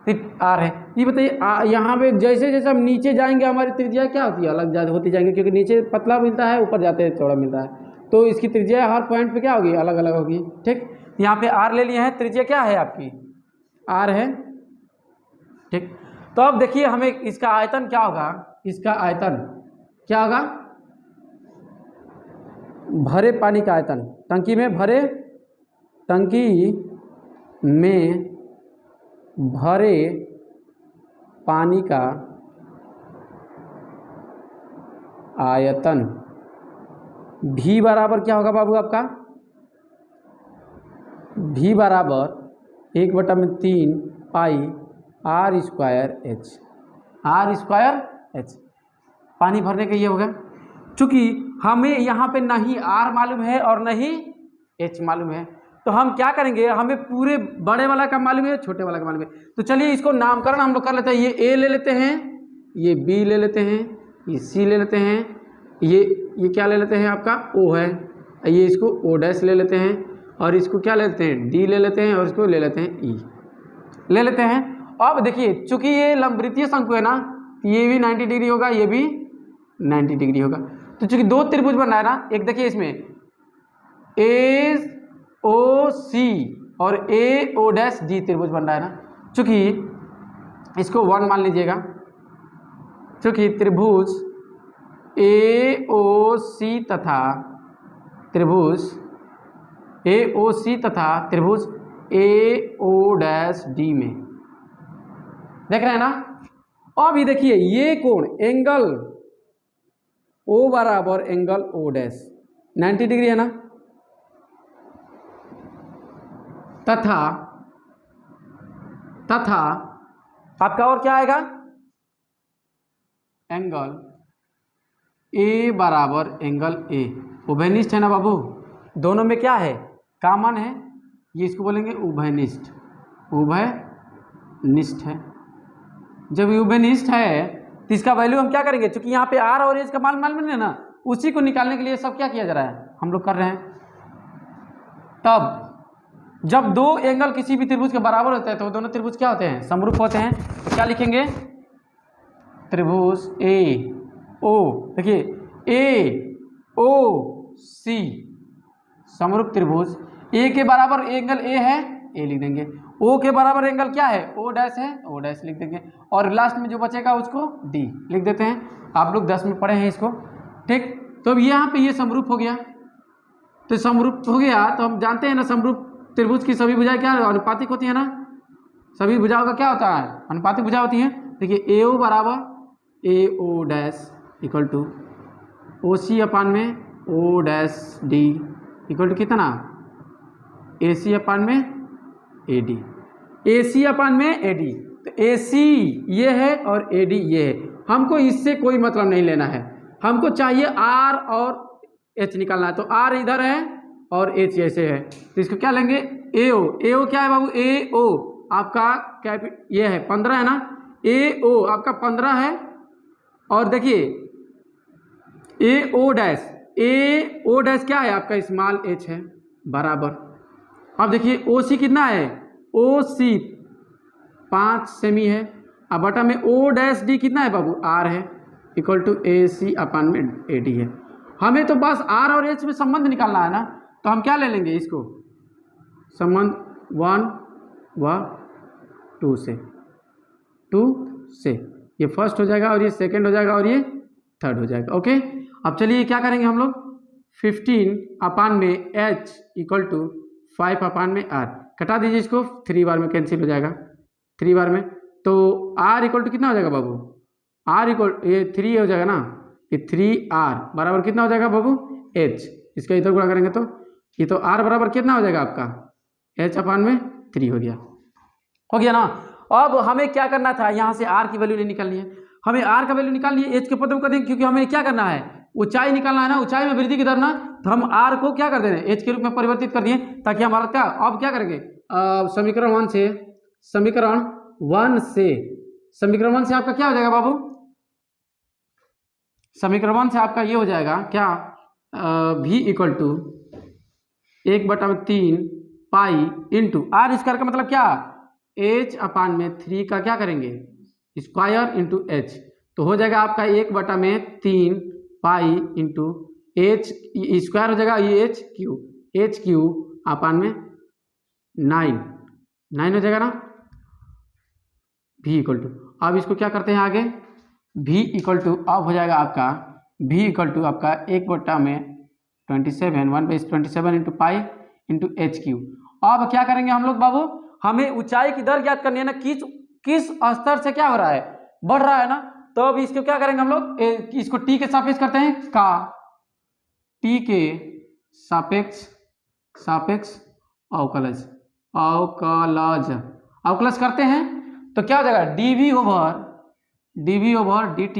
फिर r है। ये बताइए यहाँ पे जैसे जैसे हम नीचे जाएंगे हमारी त्रिज्या क्या होती है, अलग होती जाएंगे, क्योंकि नीचे पतला मिलता है, ऊपर जाते हैं चौड़ा मिलता है। तो इसकी त्रिज्या हर पॉइंट पे क्या होगी, अलग अलग होगी। ठीक, यहाँ पे r ले लिए हैं, त्रिज्या क्या है आपकी, r है। ठीक, तो अब देखिए हमें इसका आयतन क्या होगा, इसका आयतन क्या होगा, भरे पानी का आयतन, टंकी में भरे पानी का आयतन V बराबर क्या होगा बाबू आपका, V बराबर 1/3 पाई r स्क्वायर h। पानी भरने का ये होगा। चूँकि हमें यहाँ पे नहीं r मालूम है और नहीं h मालूम है, तो हम क्या करेंगे, हमें पूरे बड़े वाला का मालूम है, छोटे वाला का मालूम है। तो चलिए इसको नामकरण हम लोग कर लेते हैं। ये a ले लेते हैं, ये b ले लेते हैं, ये c ले लेते हैं, ये क्या ले लेते हैं आपका o है, ये इसको o डैश ले लेते हैं, और इसको क्या ले लेते हैं, d ले लेते हैं, और इसको ले लेते हैं e ले लेते हैं। अब देखिए चूंकि ये लंबवृत्तीय शंकु है ना, ये भी 90 डिग्री होगा, ये भी 90 डिग्री होगा। तो चूंकि दो त्रिभुज बन रहा है ना, एक देखिए इसमें AOC और AO'D त्रिभुज बन रहा है ना, चूंकि इसको 1 मान लीजिएगा, चूंकि त्रिभुज AOC तथा त्रिभुज AO'D में देख रहे हैं ना। अब ये देखिए ये कोण एंगल O बराबर एंगल O डैश 90 डिग्री है ना, तथा आपका और क्या आएगा, एंगल A बराबर एंगल A उभयनिष्ठ है ना बाबू, दोनों में क्या है, कॉमन है, ये इसको बोलेंगे उभयनिष्ठ है। जब उभयनिष्ठ है तो इसका वैल्यू हम क्या करेंगे, क्योंकि यहाँ पे r और h का मान है ना, उसी को निकालने के लिए सब क्या किया जा रहा है, हम लोग कर रहे हैं। तब जब दो एंगल किसी भी त्रिभुज के बराबर होते हैं तो दोनों त्रिभुज क्या होते हैं, समरूप होते हैं। तो क्या लिखेंगे, त्रिभुज AO, देखिए AOC समरूप त्रिभुज, A के बराबर एंगल A है, A लिख देंगे, O के बराबर एंगल क्या है, O डैश है, O डैश लिख देंगे, और लास्ट में जो बचेगा उसको D लिख देते हैं। आप लोग 10 में पढ़े हैं इसको। ठीक, तो अब यहाँ पे ये समरूप हो गया, तो समरूप हो गया तो हम जानते हैं ना, समरूप त्रिभुज की सभी भुजाएं क्या अनुपातिक होती है ना, सभी भुजाओं का क्या होता है, अनुपातिक भुजा होती है। देखिए AO बराबर AO dash equal to OC upon में O dash D equal to कितना, AC अपान में AD, AC अपान में AD। तो AC ये है और AD ये है, हमको इससे कोई मतलब नहीं लेना है, हमको चाहिए R और H निकालना है। तो R इधर है और H ऐसे है, तो इसको क्या लेंगे, AO क्या है बाबू, AO आपका ये है 15 है ना, AO आपका 15 है, और देखिए AO डैश क्या है आपका, स्मॉल h है बराबर। अब देखिए OC कितना है, OC 5 सेमी है, अब बटा में O डैश D कितना है बाबू, R है, इक्वल टू AC अपान में AD है। हमें तो बस R और H में संबंध निकालना है ना, तो हम क्या ले लेंगे, इसको संबंध 1 व 2 से, 2 से ये फर्स्ट हो जाएगा और ये सेकंड हो जाएगा और ये थर्ड हो जाएगा। ओके, अब चलिए क्या करेंगे हम लोग, 15 अपान में h इक्वल टू 5 अपान में r, कटा दीजिए इसको, 3 बार में कैंसिल हो जाएगा, 3 बार में, तो r इक्वल टू कितना हो जाएगा बाबू, r इक्वल ये 3 हो जाएगा ना, ये 3r बराबर कितना हो जाएगा बाबू, h, इसका इधर गुणा करेंगे तो ये तो r बराबर कितना हो जाएगा आपका, h अपान में 3 हो गया ना। अब हमें क्या करना था, यहाँ से r की वैल्यू नहीं निकालनी है, हमें r का वैल्यू निकालनी है, h के पद में कर देंगे, क्योंकि हमें क्या करना है, ऊंचाई निकालना है ना, ऊंचाई में वृद्धि की दर ना, तो हम r को क्या कर दे रहे हैं, h के रूप में परिवर्तित कर दिए, ताकि हमारा क्या, अब क्या करेंगे, समीकरण 1 से, समीकरण 1 से आपका क्या हो जाएगा बाबू, समीकरण 1 से आपका ये हो जाएगा क्या, v equal to 1/3 pi into R square का मतलब क्या, h अपान में 3 का क्या करेंगे, स्क्वायर इंटू h, तो हो जाएगा आपका 1/3 पाई इंटू h स्क्वायर हो जाएगा, ये h क्यू अपान में 9 हो जाएगा ना, v इक्वल टू, अब इसको क्या करते हैं आगे, v इक्वल टू अब हो जाएगा आपका, v इक्वल टू आपका 1/27 1/27 into pi into H Q. अब क्या करेंगे हम लोग बाबू, हमें ऊंचाई की दर ज्ञात करनी है ना, किस स्तर से क्या हो रहा है, बढ़ रहा है ना, तो अब इसको क्या करेंगे हम लोग, इसको t के सापेक्ष करते हैं, का t के सापेक्ष अवकलज करते हैं, तो क्या हो जाएगा, dv over dt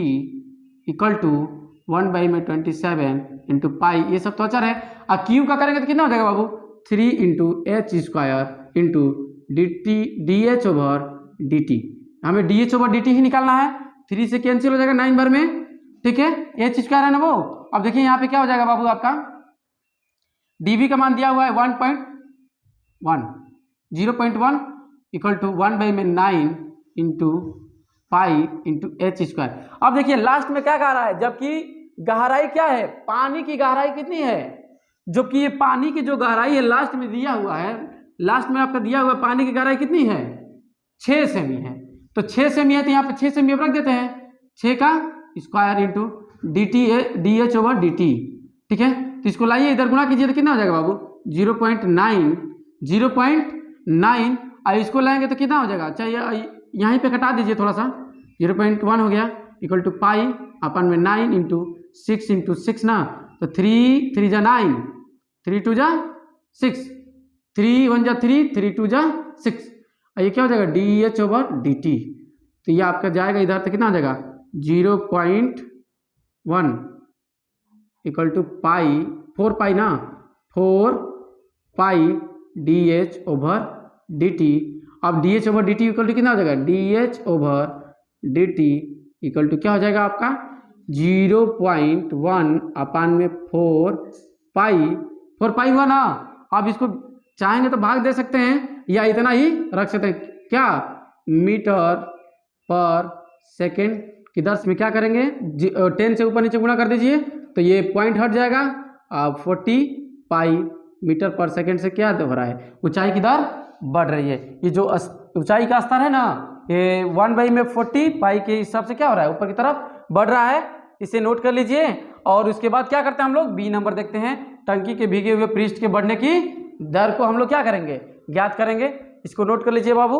equal to 1/27 into pi, ये सब तो अचर है, और क्यू का करेंगे तो कितना हो जाएगा बाबू, 3 into H square into D H over D T, हमें D H over D T ही निकालना है, 3 से कैंसिल हो जाएगा 9 बार में, ठीक है, एच स्क्वायर है ना वो। अब देखिए यहाँ पे क्या हो जाएगा बाबू, आपका dv का मान दिया हुआ है 0.1 equal to 1/9 into pi into H square. अब देखिए लास्ट में क्या कह रहा है, जबकि गहराई क्या है, पानी की गहराई कितनी है, जबकि ये पानी की जो गहराई है लास्ट में दिया हुआ है, लास्ट में आपका दिया हुआ पानी की गहराई कितनी है, 6 सेमी है, तो 6 सेमी है तो यहाँ पे 6 सेमी रख देते हैं, 6 का square into D H over D T, ठीक है, तो इसको लाइए इधर गुणा कीजिए तो कितना हो जाएगा बाबू, 0.9 और इसको लाएंगे तो कितना हो जाएगा, चाहिए यहीं पे कटा दीजिए थोड़ा सा, 0.1 हो गया इक्वल टू पाई अपन में 9 इंटू 6 ना, तो 3 जा 9, 3 2 जा 6, 3 1 जा 3, 3 2 जा 6, और ये क्या हो जाएगा D H over D T, तो ये आपका जाएगा इधर तो कितना हो जाएगा 0.1 इक्वल टू पाई 4 पाई ना, 4 pi D H over D T. अब D H over D T equal to कितना हो जाएगा, D H over D T equal to क्या हो जाएगा आपका 0.1 अपान में 4 पाई हुआ ना। आप इसको चाहेंगे तो भाग दे सकते हैं या इतना ही रख सकते हैं, क्या मीटर पर सेकेंड की दर में क्या करेंगे 10 से ऊपर नीचे गुणा कर दीजिए तो ये पॉइंट हट जाएगा। अब 40 पाई मीटर पर सेकेंड से क्या हो रहा है, ऊंचाई की दर बढ़ रही है। ये जो ऊंचाई का स्तर है ना, ये 1/40 पाई के हिसाब से क्या हो रहा है, ऊपर की तरफ बढ़ रहा है, इसे नोट कर लीजिए। और उसके बाद क्या करते हैं हम लोग, बी नंबर देखते हैं, टंकी के भीगे हुए पृष्ठ के बढ़ने की दर को हम लोग क्या करेंगे, ज्ञात करेंगे। इसको नोट कर लीजिए बाबू।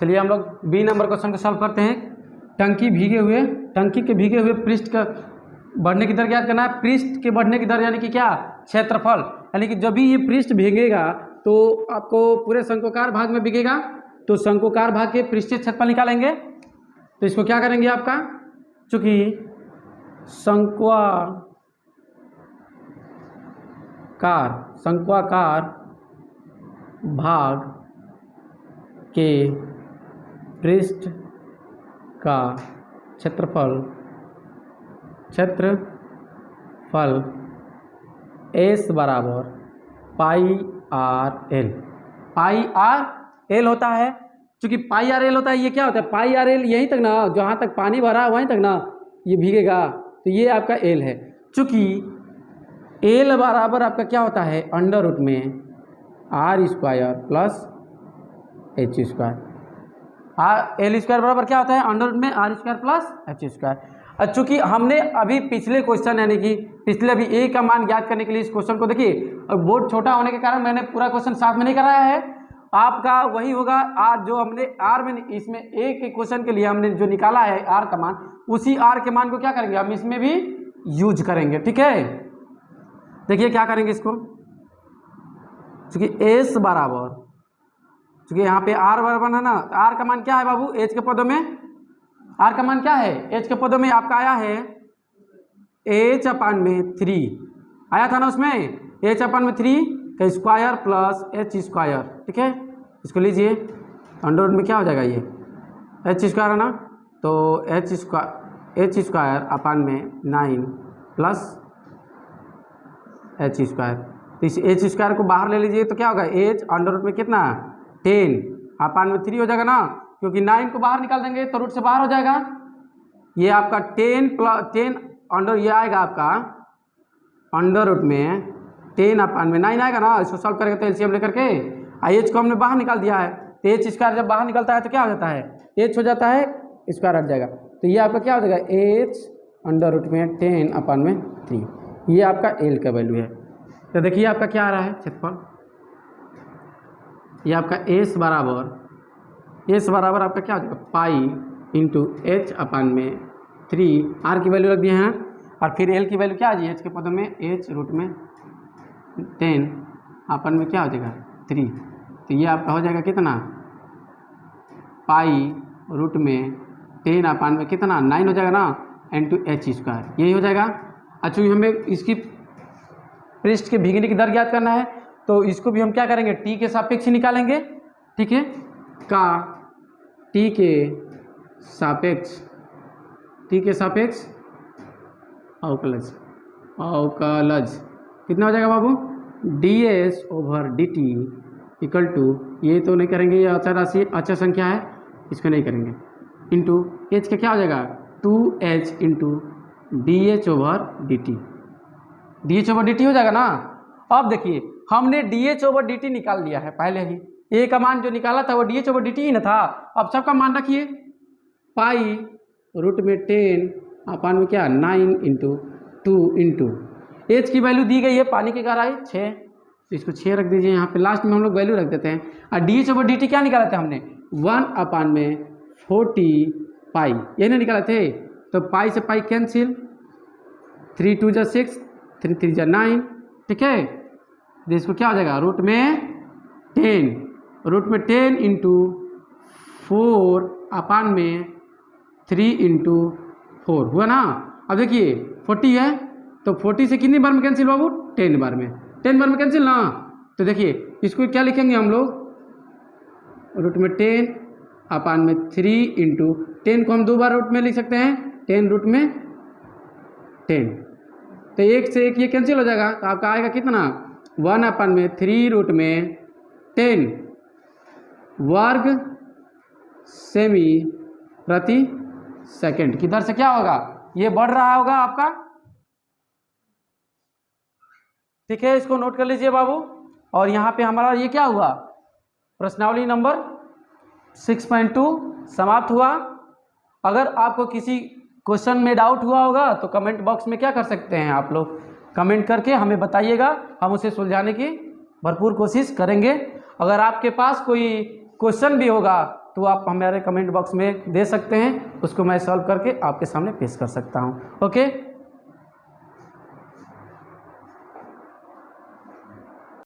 चलिए हम लोग बी नंबर क्वेश्चन को सॉल्व करते हैं। टंकी के भीगे हुए पृष्ठ का बढ़ने की दर ज्ञात करना है। पृष्ठ के बढ़ने की दर यानी कि क्या, क्षेत्रफल, यानी कि जब भी ये पृष्ठ भीगेगा तो आपको पूरे शंक्वाकार भाग में भीगेगा, तो शंक्वाकार भाग के पृष्ठीय क्षेत्रफल निकालेंगे। तो इसको क्या करेंगे आपका, चूंकि शंक्वाकार भाग के पृष्ठ का क्षेत्रफल S बराबर पाई आर एल होता है। चूंकि पाई आर एल होता है, ये क्या होता है, पाई आर एल यहीं तक ना, जहाँ तक पानी भरा है वहीं तक ना ये भीगेगा, तो ये आपका एल है। चूंकि एल बराबर आपका क्या होता है अंडर रूट में R square plus H square. L square बराबर क्या होता है अंडर रूट में R square plus H square. चूंकि हमने अभी पिछले क्वेश्चन यानी कि पिछले अभी ए का मान ज्ञात करने के लिए इस क्वेश्चन को देखिए, बोर्ड छोटा होने के कारण मैंने पूरा क्वेश्चन साथ में नहीं कराया है, आपका वही होगा। आज जो हमने आर में इसमें ए के क्वेश्चन के लिए हमने जो निकाला है आर का मान, उसी आर के मान को क्या करेंगे हम इसमें भी यूज करेंगे। ठीक है, देखिए क्या करेंगे इसको, चूंकि एस बराबर, चूंकि यहाँ पे आर बराबर है ना, तो आर का मान क्या है बाबू एच के पदों में, आर का मान क्या है एच के पदों में आपका आया है एच अपान में 3 आया था ना, उसमें एच अपान में 3 का स्क्वायर प्लस एच स्क्वायर। ठीक है, इसको लीजिए अंडर रूट में क्या हो जाएगा ये एच स्क्वायर है ना, तो एच स्क्वायर अपान में 9 प्लस एच स्क्वायर। तो इस एच स्क्वायर को बाहर ले लीजिए तो क्या होगा एच अंडर रूट में कितना 10 अपान में 3 हो जाएगा ना, क्योंकि 9 को बाहर निकाल देंगे तो रूट से बाहर हो जाएगा। ये आपका 10 प्लस 10 अंडर ये आएगा आपका अंडर रूट में 10 अपान में 9 आएगा ना, इसको सॉल्व करेंगे तो एलसीएम लेकर के एच को हमने बाहर निकाल दिया है, तो एच स्क्वायर जब बाहर निकलता है तो क्या हो जाता है एच हो जाता है, स्क्वायर हट जाएगा, तो ये आपका क्या हो जाएगा एच अंडर रूट में 10 अपान में 3, ये आपका एल का वैल्यू है। तो देखिए आपका क्या आ रहा है क्षेत्रफल, ये आपका एस बराबर आपका क्या हो जाएगा पाई इंटू एच अपान में 3, आर की वैल्यू रख दिए हैं, और फिर एल की वैल्यू क्या आ जाए एच के पदों में एच रूट में 10 अपान में क्या हो जाएगा 3, तो ये आपका हो जाएगा कितना पाई रूट में 10 अपान में कितना 9 हो जाएगा ना इंटू एच स्क्वायर, यही हो जाएगा। अच्छा हमें इसकी पृष्ठ के भीगने की दर ज्ञात करना है, तो इसको भी हम क्या करेंगे टी के सापेक्ष निकालेंगे। ठीक है, का टी के सापेक्ष अवकलज कितना हो जाएगा बाबू ds over dt equal to, ये तो नहीं करेंगे, ये अचर राशि अचर संख्या है इसको नहीं करेंगे, इंटू एच का क्या हो जाएगा 2h into D over dt हो जाएगा ना। अब देखिए हमने डी ओवर डी टी निकाल लिया है पहले ही, ए का मान जो निकाला था वो डी ओवर डी टी ही ना था। अब सबका मान रखिए पाई रूट में 10 अपान में क्या 9 इंटू 2 इंटू एच की वैल्यू दी गई है पानी की गहराई 6, तो इसको 6 रख दीजिए यहाँ पे, लास्ट में हम लोग वैल्यू रख देते हैं। और डी ओवर डी टी क्या निकाला था हमने 1 अपान में 40 पाई, ये नहीं निकाले थे, तो पाई से पाई कैंसिल, 3 2 6 3 3 9। ठीक है, तो इसको क्या हो जाएगा रूट में 10 इंटू 4 अपान में 3 इंटू 4 हुआ ना। अब देखिए 40 है तो 40 से कितनी बार में कैंसिल बाबू 10 बार में कैंसिल ना, तो देखिए इसको क्या लिखेंगे हम लोग रूट में 10 अपान में 3 इंटू 10 को हम 2 बार रूट में लिख सकते हैं 10 रूट में 10, तो एक से एक ये कैंसिल हो जाएगा, तो आपका आएगा कितना 1 अपान में 3 रूट में 10 वर्ग सेमी प्रति सेकंड की दर से क्या होगा ये बढ़ रहा होगा आपका। ठीक है, इसको नोट कर लीजिए बाबू। और यहाँ पे हमारा ये क्या हुआ प्रश्नावली नंबर 6.2 समाप्त हुआ। अगर आपको किसी क्वेश्चन में डाउट हुआ होगा तो कमेंट बॉक्स में क्या कर सकते हैं आप लोग कमेंट करके हमें बताइएगा, हम उसे सुलझाने की भरपूर कोशिश करेंगे। अगर आपके पास कोई क्वेश्चन भी होगा तो आप हमारे कमेंट बॉक्स में दे सकते हैं, उसको मैं सॉल्व करके आपके सामने पेश कर सकता हूँ। ओके।